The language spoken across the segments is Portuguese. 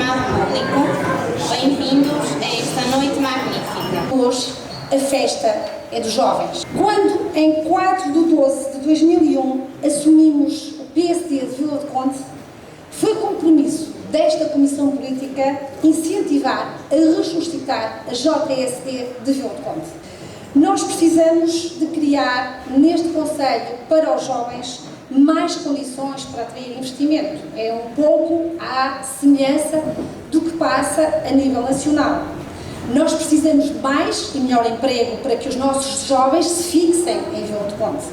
estimado público, bem-vindos a esta noite magnífica. Hoje, a festa é dos jovens. Quando, em 4/12/2001, assumimos o PSD de Vila de Conde, foi compromisso desta Comissão Política incentivar a ressuscitar a JSD de Vila de Conde. Nós precisamos de criar neste Conselho para os jovens mais condições para atrair investimento. É um pouco à semelhança do que passa a nível nacional. Nós precisamos de mais e melhor emprego para que os nossos jovens se fixem em Vila de Conde.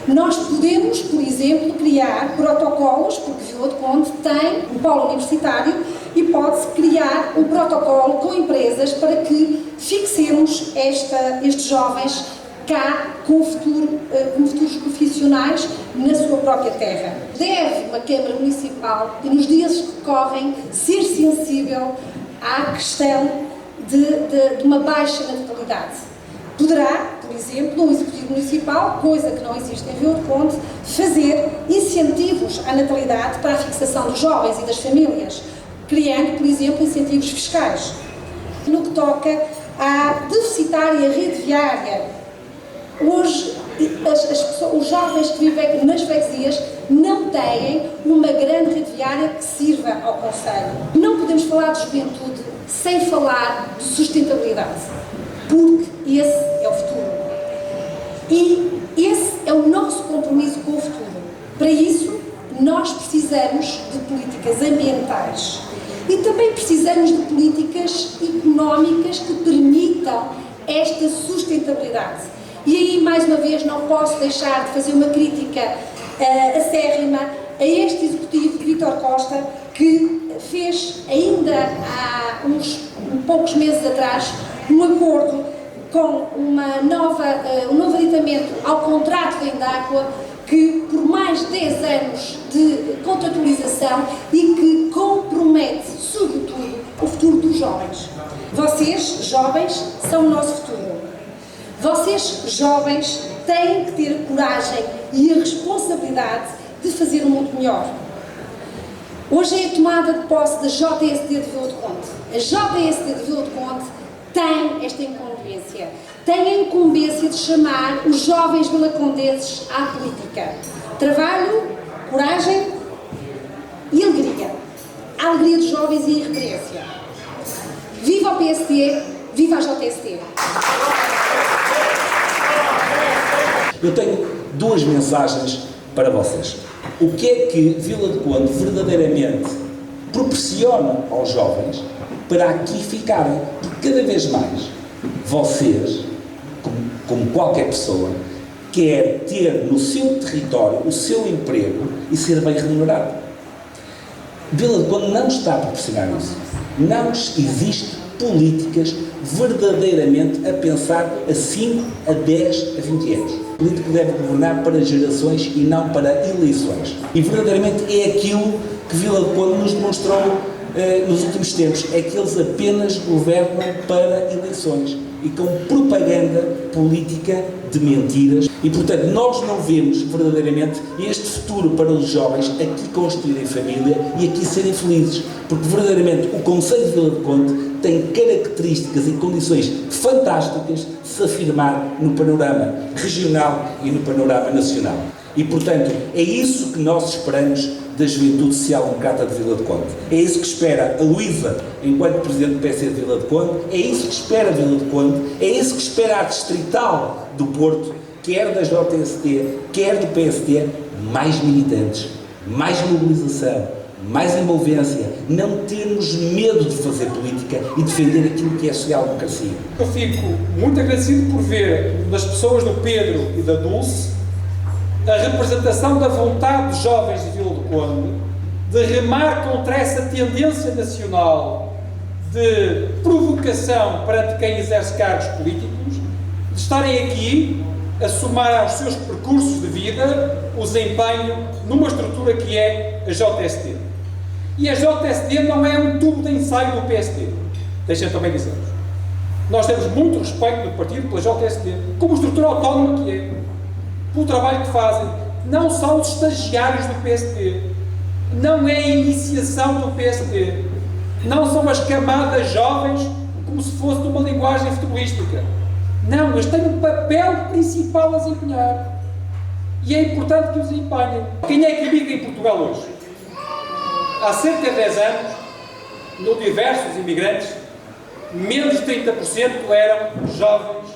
Nós podemos, por exemplo, criar protocolos, porque Vila de Conde tem um polo universitário e pode-se criar um protocolo com empresas para que fixemos estes jovens cá com futuros profissionais na sua própria terra. Deve uma Câmara Municipal, e nos dias que correm, ser sensível à questão de uma baixa natalidade. Poderá, por exemplo, um Executivo Municipal, coisa que não existe em Vila de Conde, fazer incentivos à natalidade para a fixação dos jovens e das famílias, criando, por exemplo, incentivos fiscais. No que toca à deficitária rede viária, hoje os jovens que vivem nas freguesias não têm uma grande rede viária que sirva ao Conselho. Não podemos falar de juventude sem falar de sustentabilidade, porque esse é o futuro. E esse é o nosso compromisso com o futuro. Para isso, nós precisamos de políticas ambientais e também precisamos de políticas económicas que permitam esta sustentabilidade. E aí, mais uma vez, não posso deixar de fazer uma crítica acérrima a este Executivo de Vítor Costa, que fez ainda há poucos meses atrás um acordo com um novo aditamento ao contrato da Indáqua, que por mais de 10 anos de contratualização e que compromete, sobretudo, o futuro dos jovens. Vocês, jovens, são o nosso futuro. Vocês, jovens, têm que ter a coragem e a responsabilidade de fazer um mundo melhor. Hoje é a tomada de posse da JSD de Vila de Conde. A JSD de Vila de Conde tem esta incumbência. Tem a incumbência de chamar os jovens vilacondenses à política. Trabalho, coragem e alegria. A alegria dos jovens e a irreverência. Viva o PSD, viva a JSD. Eu tenho duas mensagens para vocês. O que é que Vila de Conde verdadeiramente proporciona aos jovens para aqui ficarem? Porque cada vez mais vocês, como qualquer pessoa, quer ter no seu território o seu emprego e ser bem remunerado. Vila de Conde não está a proporcionar isso. Não existe políticas verdadeiramente a pensar a 5, a 10, a 20 anos. O político deve governar para gerações e não para eleições. E verdadeiramente é aquilo que Vila de Conde nos demonstrou nos últimos tempos, é que eles apenas governam para eleições e com propaganda política de mentiras. E, portanto, nós não vemos verdadeiramente este futuro para os jovens aqui construírem família e aqui serem felizes, porque verdadeiramente o Conselho de Vila de Conde tem características e condições fantásticas de se afirmar no panorama regional e no panorama nacional. E, portanto, é isso que nós esperamos da Juventude Social-Democrata de Vila de Conde. É isso que espera a Luísa, enquanto Presidente do PSD de Vila de Conde, é isso que espera a Vila de Conde, é isso que espera a Distrital do Porto, quer da JST, quer do PSD, mais militantes, mais mobilização, mais envolvência, não termos medo de fazer política e defender aquilo que é a social-democracia. Eu fico muito agradecido por ver das pessoas do Pedro e da Dulce a representação da vontade dos jovens de Vila de Conde de remar contra essa tendência nacional de provocação perante quem exerce cargos políticos, de estarem aqui a somar aos seus percursos de vida o desempenho numa estrutura que é a JST. E a JST não é um tubo de ensaio do PSD. Deixem também dizer-vos. Nós temos muito respeito do partido pela JST, como estrutura autónoma que é, pelo trabalho que fazem. Não são os estagiários do PSD. Não é a iniciação do PSD. Não são as camadas jovens como se fosse uma linguagem futebolística. Não, eles têm um papel principal a desempenhar. E é importante que os empenhem. Quem é que emigra em Portugal hoje? Há cerca de 10 anos, no diversos imigrantes, menos de 30% eram jovens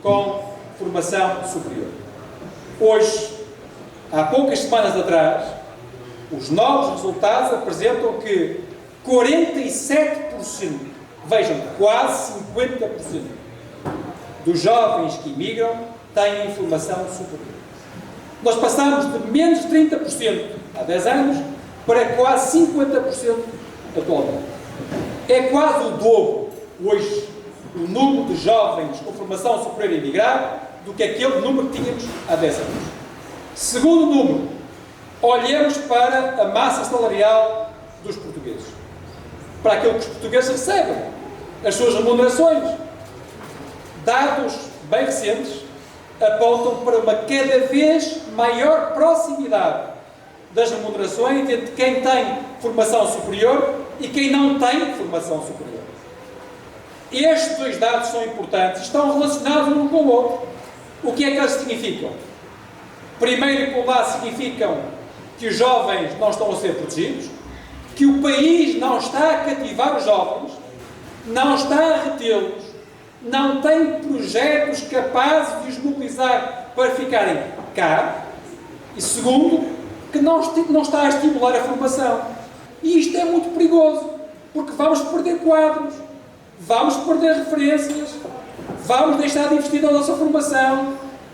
com formação superior. Hoje, há poucas semanas atrás, os novos resultados apresentam que 47%, vejam, quase 50% dos jovens que imigram têm formação superior. Nós passamos de menos de 30% há 10 anos para quase 50% atualmente. É quase o dobro, hoje, o número de jovens com formação superior a emigrar do que aquele número que tínhamos há 10 anos. Segundo número, olhemos para a massa salarial dos portugueses. Para aquilo que os portugueses recebem, as suas remunerações. Dados bem recentes apontam para uma cada vez maior proximidade das remunerações entre quem tem formação superior e quem não tem formação superior. Estes dois dados são importantes e estão relacionados um com o outro. O que é que eles significam? Primeiro, por lá, significam que os jovens não estão a ser protegidos, que o país não está a cativar os jovens, não está a retê-los, não tem projetos capazes de os mobilizar para ficarem cá, e segundo, que não está a estimular a formação. E isto é muito perigoso, porque vamos perder quadros, vamos perder referências, vamos deixar de investir na nossa formação,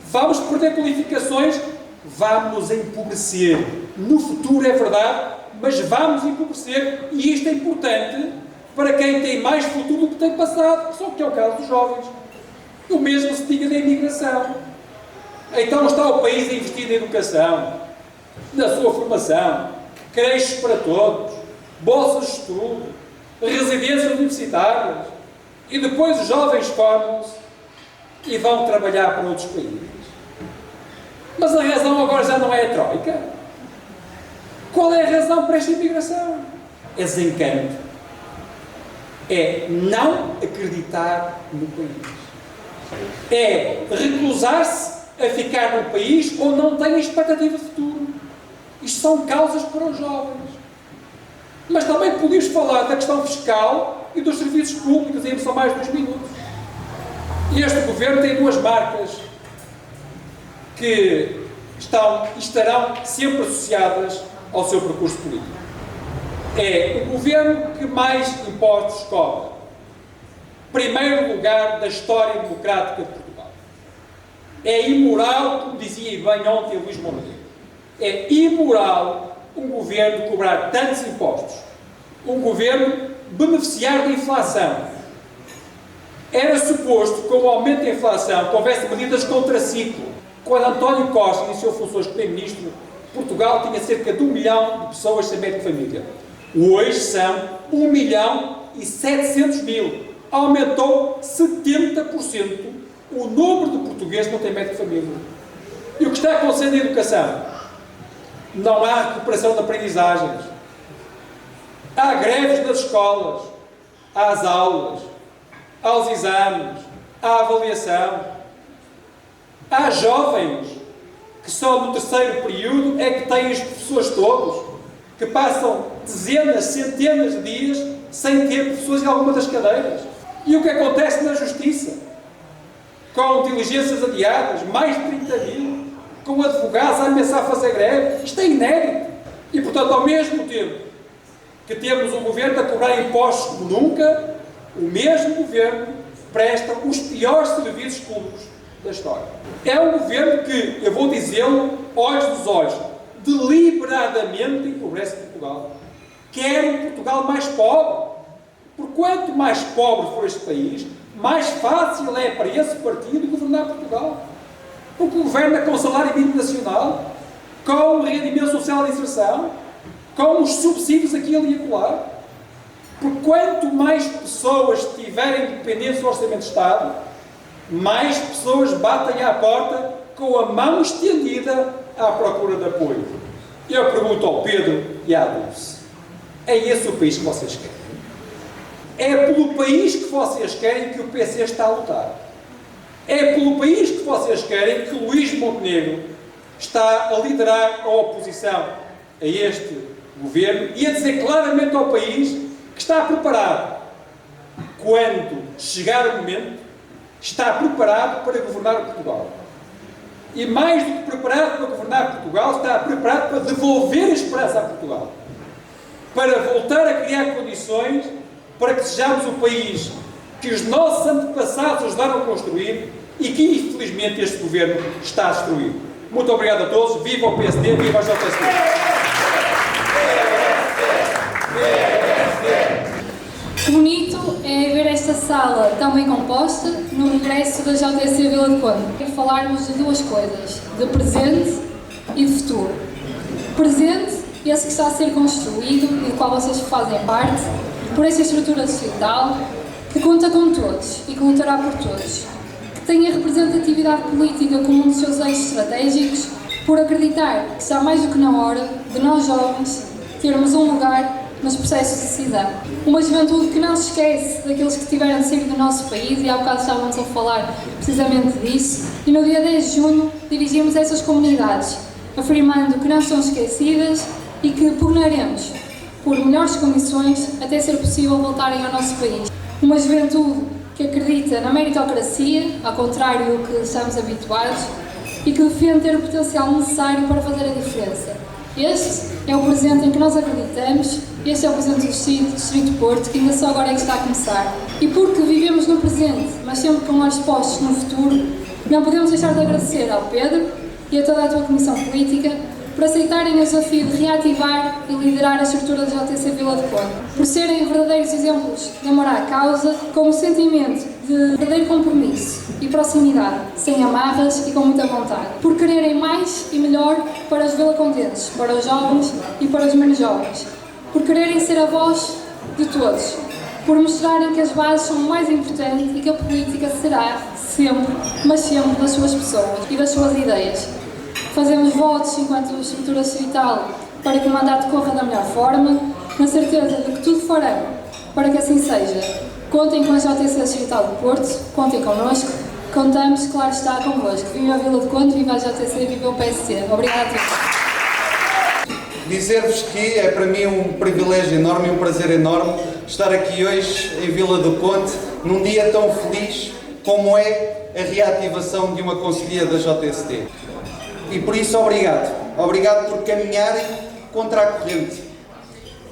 vamos perder qualificações, vamos nos empobrecer. No futuro é verdade, mas vamos empobrecer, e isto é importante para quem tem mais futuro do que tem passado, que é o caso dos jovens. O mesmo se diga da imigração. Então está o país a investir na educação, na sua formação, creches para todos, bolsas de estudo, residências universitárias, e depois os jovens formam-se e vão trabalhar para outros países. Mas a razão agora já não é a Troika. Qual é a razão para esta imigração? É desencanto. É não acreditar no país. É recusar-se a ficar no país ou não tem expectativa de futuro. Isto são causas para os jovens. Mas também podemos falar da questão fiscal e dos serviços públicos, em só mais 2 minutos. E este governo tem 2 marcas que estarão sempre associadas ao seu percurso político. É o governo que mais impostos cobra. Primeiro lugar da história democrática de Portugal. É imoral, como dizia bem ontem Luís Montenegro, é imoral um governo cobrar tantos impostos. Um governo beneficiar da inflação. Era suposto, com o aumento da inflação, que houvesse medidas contraciclo. Quando António Costa iniciou funções de Primeiro-Ministro, Portugal tinha cerca de 1 milhão de pessoas sem médico de família. Hoje são 1.700.000. Aumentou 70% o número de portugueses que não têm médico de família. E o que está acontecendo na educação? Não há recuperação de aprendizagens. Há greves nas escolas, às aulas, aos exames, à avaliação. Há jovens que só no 3º período é que têm os professores todos, que passam dezenas, centenas de dias sem ter professores em alguma das cadeiras. E o que acontece na Justiça? Com diligências adiadas, mais de 30.000, com advogados a ameaçar fazer greve. Isto é inédito. E, portanto, ao mesmo tempo que temos um governo a cobrar impostos como nunca, o mesmo governo presta os piores serviços públicos da história. É um governo que, eu vou dizê-lo, olhos nos olhos, deliberadamente empobrece Portugal. Quer um Portugal mais pobre. Por quanto mais pobre for este país, mais fácil é para esse partido governar Portugal. Porque governa com o salário mínimo nacional, com o rendimento social de inserção, com os subsídios aqui, ali e acolá. Por quanto mais pessoas tiverem dependência do Orçamento de Estado, mais pessoas batem à porta com a mão estendida à procura de apoio. Eu pergunto ao Pedro e à Dulce: é esse o país que vocês querem? É pelo país que vocês querem que o PC está a lutar. É pelo país que vocês querem que Luís Montenegro está a liderar a oposição a este governo e a dizer claramente ao país que está preparado, quando chegar o momento, está preparado para governar Portugal. E mais do que preparado para governar Portugal, está preparado para devolver a esperança a Portugal. Para voltar a criar condições para que sejamos o país que os nossos antepassados ajudaram a construir e que, infelizmente, este governo está a destruir. Muito obrigado a todos. Viva o PSD, viva a JSD. Que bonito é ver esta sala tão bem composta no regresso da JSC Vila de Conde. Quero falarmos de duas coisas, de presente e de futuro. Presente, esse que está a ser construído e do qual vocês fazem parte, por essa estrutura distrital, que conta com todos e que lutará por todos, que tem a representatividade política como um dos seus eixos estratégicos, por acreditar que está mais do que na hora de nós jovens termos um lugar nos processos de decisão. Uma juventude que não se esquece daqueles que tiveram de sair do nosso país, e há bocado estávamos a falar precisamente disso, e no dia 10 de junho dirigimos essas comunidades, afirmando que não são esquecidas e que pugnaremos por melhores condições até ser possível voltarem ao nosso país. Uma juventude que acredita na meritocracia, ao contrário do que estamos habituados, e que defende ter o potencial necessário para fazer a diferença. Este é o presente em que nós acreditamos, este é o presente do Distrito de Porto, que ainda só agora é que está a começar. E porque vivemos no presente, mas sempre com olhos postos no futuro, não podemos deixar de agradecer ao Pedro e a toda a tua comissão política por aceitarem o desafio de reativar e liderar a estrutura da JSC Vila de Conde, por serem verdadeiros exemplos de amor à causa, com um sentimento de verdadeiro compromisso e proximidade, sem amarras e com muita vontade, por quererem mais e melhor para os vilacondenses, para os jovens e para os menos jovens, por quererem ser a voz de todos, por mostrarem que as bases são o mais importante e que a política será sempre, mas sempre, das suas pessoas e das suas ideias. Fazemos votos enquanto estrutura distrital para que o mandato corra da melhor forma, na certeza de que tudo farão para que assim seja. Contem com a JSC Distrital de Porto, contem connosco, contamos, claro está, convosco. Viva a Vila de Conde, viva a JSC, viva o PSD. Obrigada a todos. Dizer-vos que é para mim um privilégio enorme e um prazer enorme estar aqui hoje em Vila do Conde, num dia tão feliz como é a reativação de uma conselhia da JSD. E por isso, obrigado. Obrigado por caminharem contra a corrente.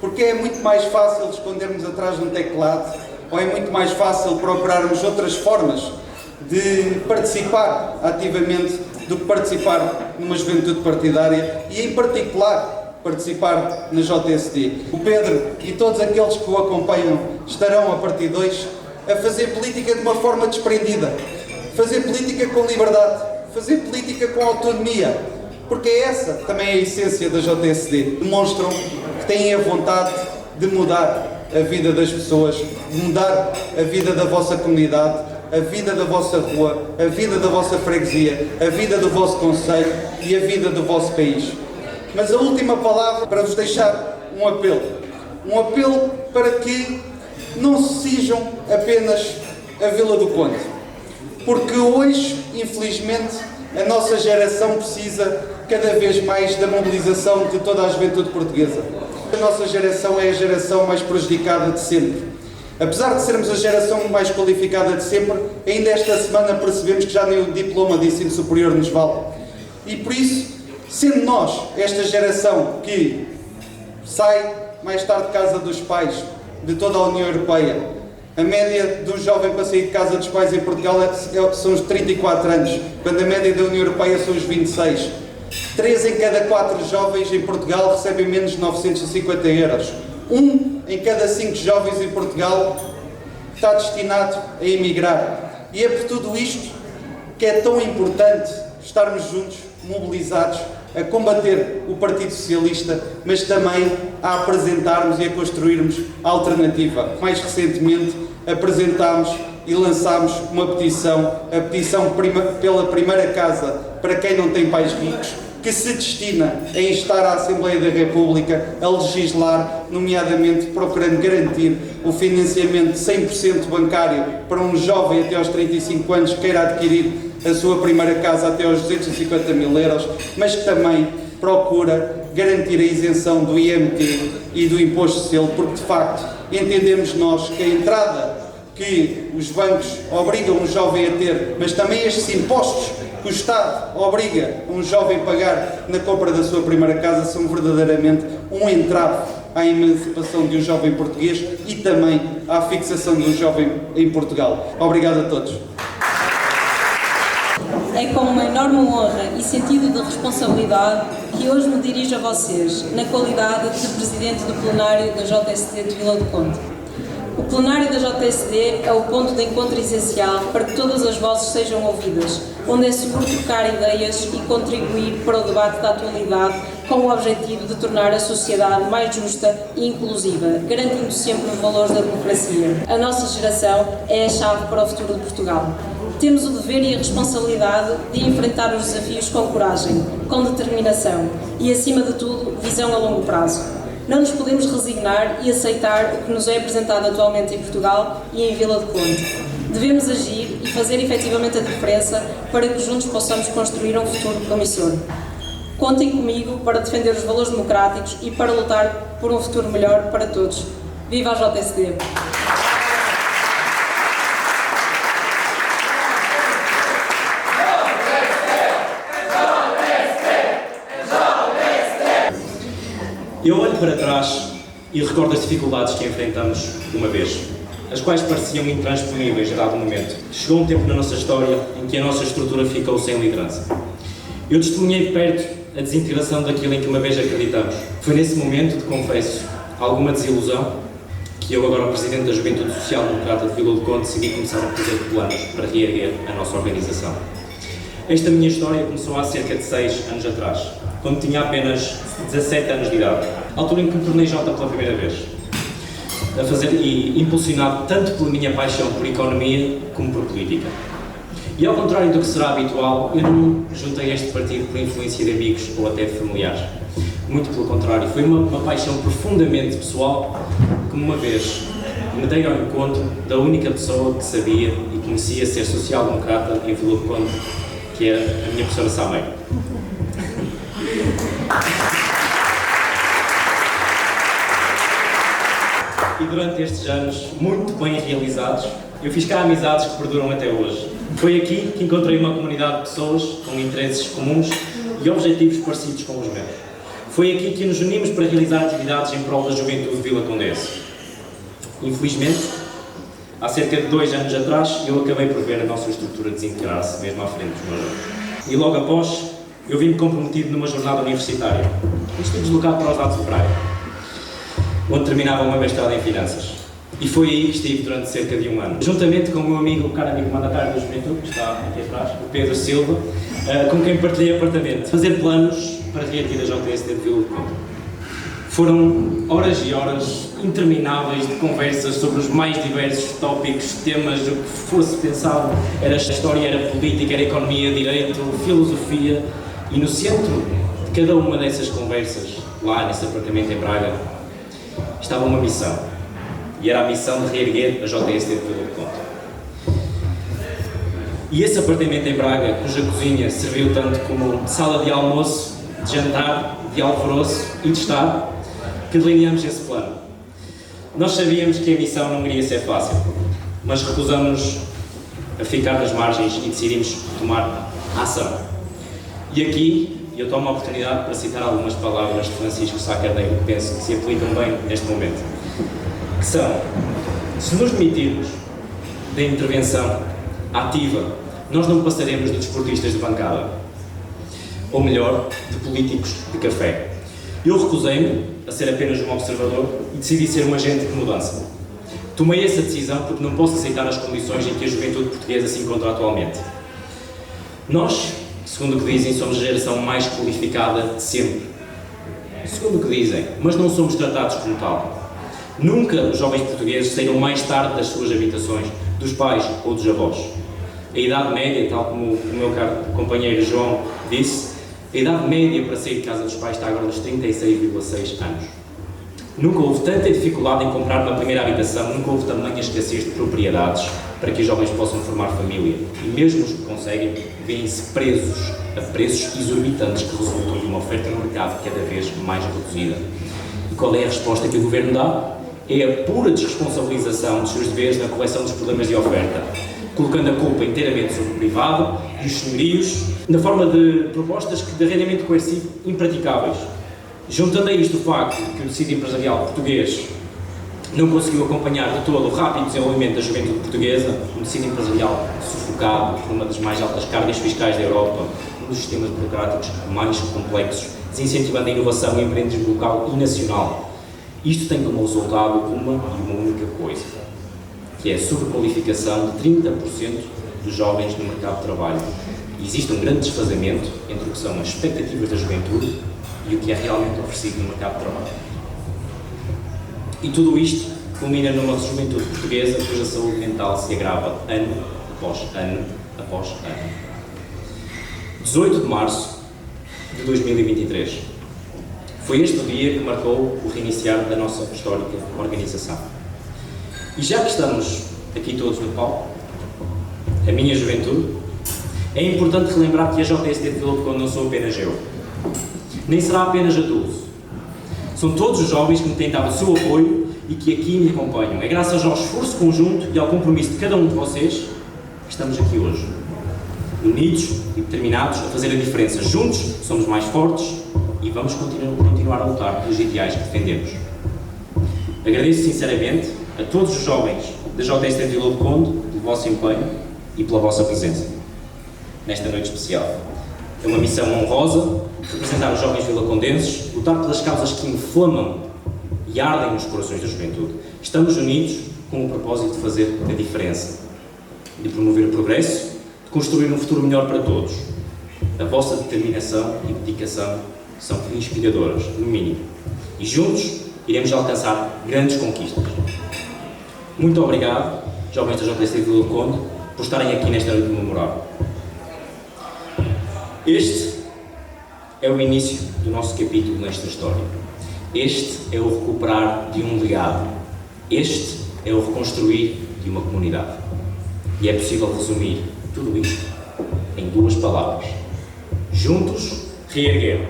Porque é muito mais fácil escondermos atrás de um teclado, ou é muito mais fácil procurarmos outras formas de participar ativamente do que participar numa juventude partidária e, em particular, participar na JSD. O Pedro e todos aqueles que o acompanham estarão, a partir de hoje, a fazer política de uma forma desprendida, fazer política com liberdade, fazer política com autonomia, porque essa também é a essência da JSD. Demonstram que têm a vontade de mudar a vida das pessoas, de mudar a vida da vossa comunidade, a vida da vossa rua, a vida da vossa freguesia, a vida do vosso concelho e a vida do vosso país. Mas a última palavra para vos deixar um apelo para que não se sejam apenas a Vila do Conde, porque hoje, infelizmente, a nossa geração precisa cada vez mais da mobilização de toda a juventude portuguesa. A nossa geração é a geração mais prejudicada de sempre. Apesar de sermos a geração mais qualificada de sempre, ainda esta semana percebemos que já nem o diploma de ensino superior nos vale. E por isso, sendo nós esta geração que sai mais tarde de casa dos pais de toda a União Europeia, a média de um jovem para sair de casa dos pais em Portugal são os 34 anos, quando a média da União Europeia são os 26. 3 em cada 4 jovens em Portugal recebem menos de 950 euros. 1 em cada 5 jovens em Portugal está destinado a emigrar. E é por tudo isto que é tão importante estarmos juntos, mobilizados, a combater o Partido Socialista, mas também a apresentarmos e a construirmos a alternativa. Mais recentemente apresentámos e lançámos uma petição, a petição pela primeira casa para quem não tem pais ricos, que se destina a instar a Assembleia da República a legislar, nomeadamente procurando garantir o financiamento 100% bancário para um jovem até aos 35 anos que queira adquirir a sua primeira casa até aos 250 mil euros, mas que também procura garantir a isenção do IMT e do imposto de selo, porque de facto entendemos nós que a entrada que os bancos obrigam um jovem a ter, mas também estes impostos que o Estado obriga um jovem a pagar na compra da sua primeira casa, são verdadeiramente um entrave à emancipação de um jovem português e também à fixação de um jovem em Portugal. Obrigado a todos. É com uma enorme honra e sentido de responsabilidade que hoje me dirijo a vocês, na qualidade de Presidente do Plenário da JSD de Vila do Conde. O plenário da JSD é o ponto de encontro essencial para que todas as vozes sejam ouvidas, onde é seguro trocar ideias e contribuir para o debate da atualidade com o objetivo de tornar a sociedade mais justa e inclusiva, garantindo sempre os valores da democracia. A nossa geração é a chave para o futuro de Portugal. Temos o dever e a responsabilidade de enfrentar os desafios com coragem, com determinação e, acima de tudo, visão a longo prazo. Não nos podemos resignar e aceitar o que nos é apresentado atualmente em Portugal e em Vila do Conde. Devemos agir e fazer efetivamente a diferença para que juntos possamos construir um futuro promissor. Contem comigo para defender os valores democráticos e para lutar por um futuro melhor para todos. Viva a JSD! Eu olho para trás e recordo as dificuldades que enfrentamos uma vez, as quais pareciam intransponíveis a dado momento. Chegou um tempo na nossa história em que a nossa estrutura ficou sem liderança. Eu testemunhei de perto a desintegração daquilo em que uma vez acreditamos. Foi nesse momento, te confesso, alguma desilusão, que eu, agora Presidente da Juventude Social Democrata de Vila do Conde, decidi começar a fazer planos para reerguer a nossa organização. Esta minha história começou há cerca de 6 anos atrás, quando tinha apenas 17 anos de idade, altura em que me tornei Jota pela primeira vez, impulsionado tanto pela minha paixão por economia como por política. E ao contrário do que será habitual, eu não juntei este partido por influência de amigos ou até de familiares. Muito pelo contrário, foi uma paixão profundamente pessoal que uma vez me dei ao encontro da única pessoa que sabia e conhecia ser social-democrata em Vila do Conde, que era a minha professora Sameiro. E durante estes anos, muito bem realizados, eu fiz cá amizades que perduram até hoje. Foi aqui que encontrei uma comunidade de pessoas com interesses comuns e objetivos parecidos com os meus. Foi aqui que nos unimos para realizar atividades em prol da juventude vilacondense. Infelizmente, há cerca de 2 anos atrás, eu acabei por ver a nossa estrutura desintegrar-se mesmo à frente dos meus olhos. E logo após, eu vim-me comprometido numa jornada universitária. Estive deslocado para os lados de Praia, onde terminava uma mestrado em Finanças. E foi aí que estive durante cerca de 1 ano. Juntamente com o meu amigo, o caro amigo mandatário da Juventude, que está aqui atrás, o Pedro Silva, com quem partilhei apartamento. Fazer planos para reerguer a JSD de Vila do Conde. Foram horas e horas intermináveis de conversas sobre os mais diversos tópicos, temas, o que fosse pensado. Era história, era política, era economia, direito, filosofia. E no centro de cada uma dessas conversas, lá nesse apartamento em Braga, estava uma missão. E era a missão de reerguer a JSD de Vila do Conde. E esse apartamento em Braga, cuja cozinha serviu tanto como sala de almoço, de jantar, de alvoroço e de estar, que delineamos esse plano. Nós sabíamos que a missão não iria ser fácil, mas recusamos a ficar nas margens e decidimos tomar ação. E aqui eu tomo a oportunidade para citar algumas palavras de Francisco Sá Carneiro que penso que se aplicam bem neste momento. Que são: se nos demitirmos da intervenção ativa, nós não passaremos de desportistas de bancada. Ou melhor, de políticos de café. Eu recusei-me a ser apenas um observador e decidi ser um agente de mudança. Tomei essa decisão porque não posso aceitar as condições em que a juventude portuguesa se encontra atualmente. Nós, segundo o que dizem, somos a geração mais qualificada de sempre. Segundo o que dizem, mas não somos tratados como tal. Nunca os jovens portugueses saíram mais tarde das suas habitações, dos pais ou dos avós. A idade média, tal como o meu caro companheiro João disse, A idade média para sair de casa dos pais está agora nos 36,6 anos. Nunca houve tanta dificuldade em comprar uma primeira habitação, nunca houve tamanha escassez de propriedades para que os jovens possam formar família. E mesmo os que conseguem, veem-se presos a preços exorbitantes que resultam de uma oferta no mercado cada vez mais reduzida. E qual é a resposta que o Governo dá? É a pura desresponsabilização dos seus deveres na correção dos problemas de oferta, colocando a culpa inteiramente sobre o privado e os senhorios, na forma de propostas de arrendamento coercivo impraticáveis. Juntando a isto o facto de que o tecido empresarial português não conseguiu acompanhar de todo o rápido desenvolvimento da juventude portuguesa, um tecido empresarial sufocado por uma das mais altas cargas fiscais da Europa, um dos sistemas burocráticos mais complexos, desincentivando a inovação e empreendedorismo local e nacional. Isto tem como resultado uma única coisa, que é a sobrequalificação de 30% dos jovens no mercado de trabalho. E existe um grande desfazamento entre o que são as expectativas da juventude e o que é realmente oferecido no mercado de trabalho. E tudo isto culmina numa juventude portuguesa cuja saúde mental se agrava ano após ano após ano. 18 de março de 2023. Foi este o dia que marcou o reiniciar da nossa histórica organização. E já que estamos aqui todos no palco, a minha juventude, é importante relembrar que a JSD de Vila do Conde não sou apenas eu, nem será apenas a Dulce. São todos os jovens que me têm dado o seu apoio e que aqui me acompanham. É graças ao esforço conjunto e ao compromisso de cada um de vocês que estamos aqui hoje, unidos e determinados a fazer a diferença. Juntos somos mais fortes e vamos continuar a lutar pelos ideais que defendemos. Agradeço sinceramente a todos os jovens da JSD de Vila do Conde pelo vosso empenho e pela vossa presença nesta noite especial. É uma missão honrosa representar os jovens vilacondenses, lutar pelas causas que inflamam e ardem nos corações da juventude. Estamos unidos com o propósito de fazer a diferença, de promover o progresso, de construir um futuro melhor para todos. A vossa determinação e dedicação são inspiradoras, no mínimo. E juntos iremos alcançar grandes conquistas. Muito obrigado, jovens da JSD de Vila do Conde, por estarem aqui nesta noite memorável. Este é o início do nosso capítulo nesta história. Este é o recuperar de um legado. Este é o reconstruir de uma comunidade. E é possível resumir tudo isto em duas palavras. Juntos, reerguer.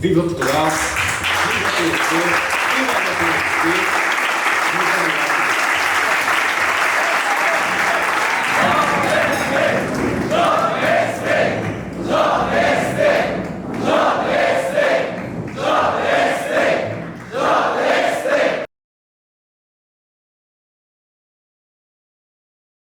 Viva Portugal! Viva o